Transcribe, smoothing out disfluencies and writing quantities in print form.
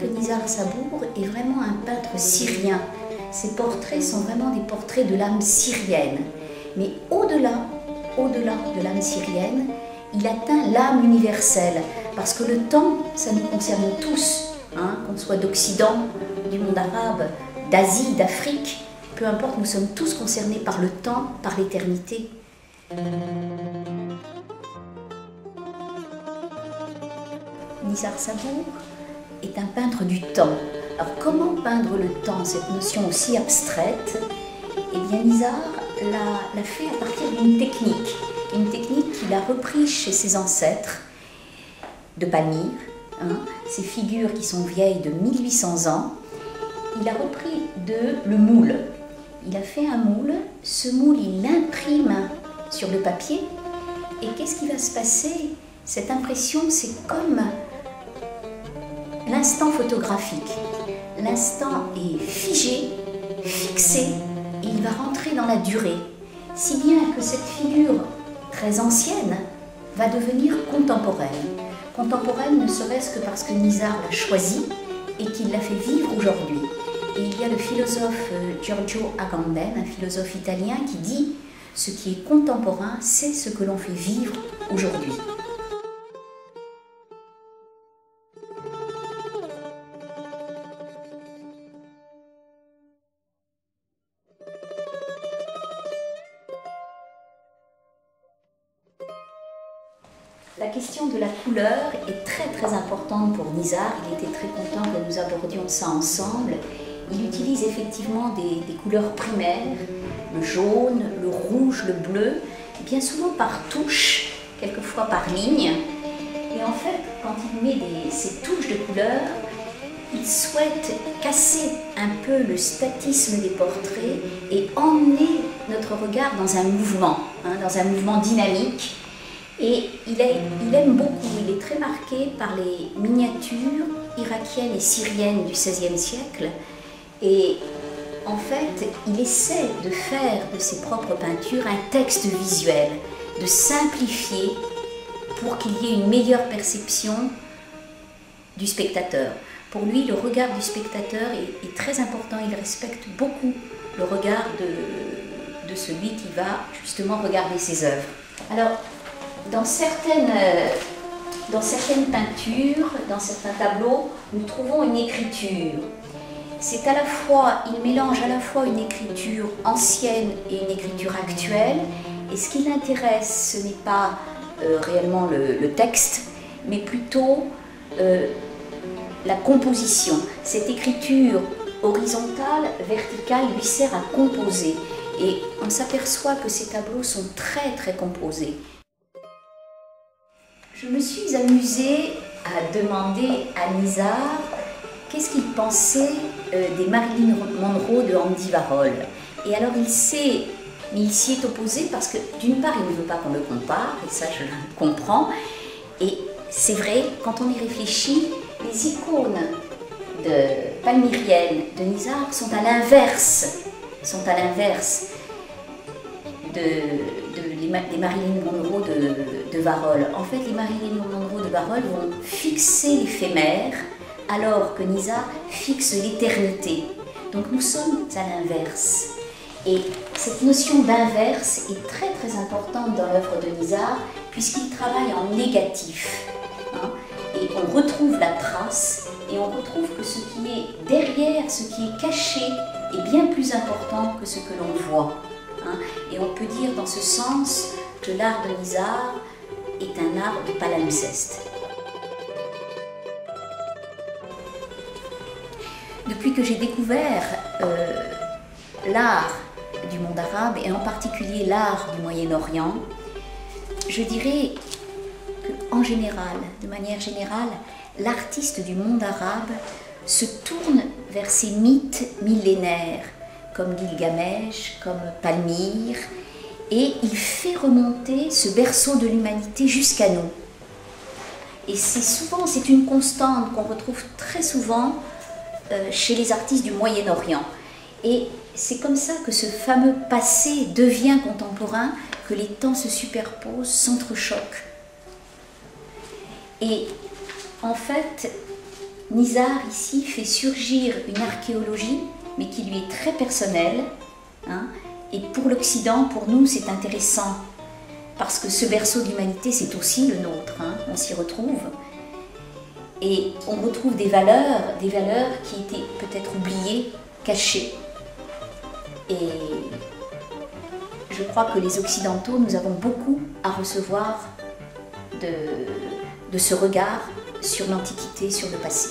que Nizar Sabbour est vraiment un peintre syrien. Ses portraits sont vraiment des portraits de l'âme syrienne. Mais au-delà de l'âme syrienne, il atteint l'âme universelle. Parce que le temps, ça nous concerne tous, hein, qu'on soit d'Occident, du monde arabe, d'Asie, d'Afrique. Peu importe, nous sommes tous concernés par le temps, par l'éternité. Nizar Sabbour est un peintre du temps. Alors comment peindre le temps, cette notion aussi abstraite? Eh bien Nizar l'a fait à partir d'une technique qu'il a reprise chez ses ancêtres de Palmyre, hein, ces figures qui sont vieilles de 1800 ans. Il a repris le moule. Il a fait un moule, ce moule il l'imprime sur le papier et qu'est-ce qui va se passer? Cette impression c'est comme l'instant photographique. L'instant est figé, fixé et il va rentrer dans la durée. Si bien que cette figure très ancienne va devenir contemporaine. Contemporaine ne serait-ce que parce que Nizar l'a choisie et qu'il l'a fait vivre aujourd'hui. Et il y a le philosophe Giorgio Agamben, un philosophe italien, qui dit « Ce qui est contemporain, c'est ce que l'on fait vivre aujourd'hui ». La question de la couleur est très importante pour Nizar. Il était très content que nous abordions ça ensemble. Il utilise effectivement des couleurs primaires, le jaune, le rouge, le bleu, bien souvent par touche, quelquefois par ligne. Et en fait, quand il met ces touches de couleurs, il souhaite casser un peu le statisme des portraits et emmener notre regard dans un mouvement, dans un mouvement dynamique. Et il aime beaucoup, il est très marqué par les miniatures irakiennes et syriennes du XVIe siècle. Et en fait, il essaie de faire de ses propres peintures un texte visuel, de simplifier pour qu'il y ait une meilleure perception du spectateur. Pour lui, le regard du spectateur est très important, il respecte beaucoup le regard de celui qui va justement regarder ses œuvres. Alors, dans certaines peintures, dans certains tableaux, nous trouvons une écriture. C'est à la fois, il mélange à la fois une écriture ancienne et une écriture actuelle. Et ce qui l'intéresse, ce n'est pas réellement le texte, mais plutôt la composition. Cette écriture horizontale, verticale, lui sert à composer. Et on s'aperçoit que ces tableaux sont très composés. Je me suis amusée à demander à Nizar qu'est-ce qu'il pensait des Marilyn Monroe de Andy Warhol. Et alors il s'y est opposé parce que d'une part il ne veut pas qu'on le compare, et ça je le comprends, et c'est vrai, quand on y réfléchit, les icônes palmyriennes de Nizar sont à l'inverse des Marilyn Monroe de Warhol. En fait, les Marilyn Monroe de Warhol vont fixer l'éphémère, alors que Nizar fixe l'éternité. Donc nous sommes à l'inverse. Et cette notion d'inverse est très importante dans l'œuvre de Nizar, puisqu'il travaille en négatif. Et on retrouve la trace, et on retrouve que ce qui est derrière, ce qui est caché, est bien plus important que ce que l'on voit. Et on peut dire dans ce sens que l'art de Nizar est un art de palimpseste. Depuis que j'ai découvert l'art du monde arabe, et en particulier l'art du Moyen-Orient, je dirais qu'en général, de manière générale, l'artiste du monde arabe se tourne vers ces mythes millénaires, comme Gilgamesh, comme Palmyre, et il fait remonter ce berceau de l'humanité jusqu'à nous. Et c'est une constante qu'on retrouve très souvent chez les artistes du Moyen-Orient. Et c'est comme ça que ce fameux passé devient contemporain, que les temps se superposent, s'entrechoquent. Et en fait, Nisard ici fait surgir une archéologie, mais qui lui est très personnelle, hein, et pour l'Occident, pour nous, c'est intéressant, parce que ce berceau de l'humanité, c'est aussi le nôtre, hein, on s'y retrouve. Et on retrouve des valeurs qui étaient peut-être oubliées, cachées. Et je crois que les Occidentaux, nous avons beaucoup à recevoir de ce regard sur l'Antiquité, sur le passé.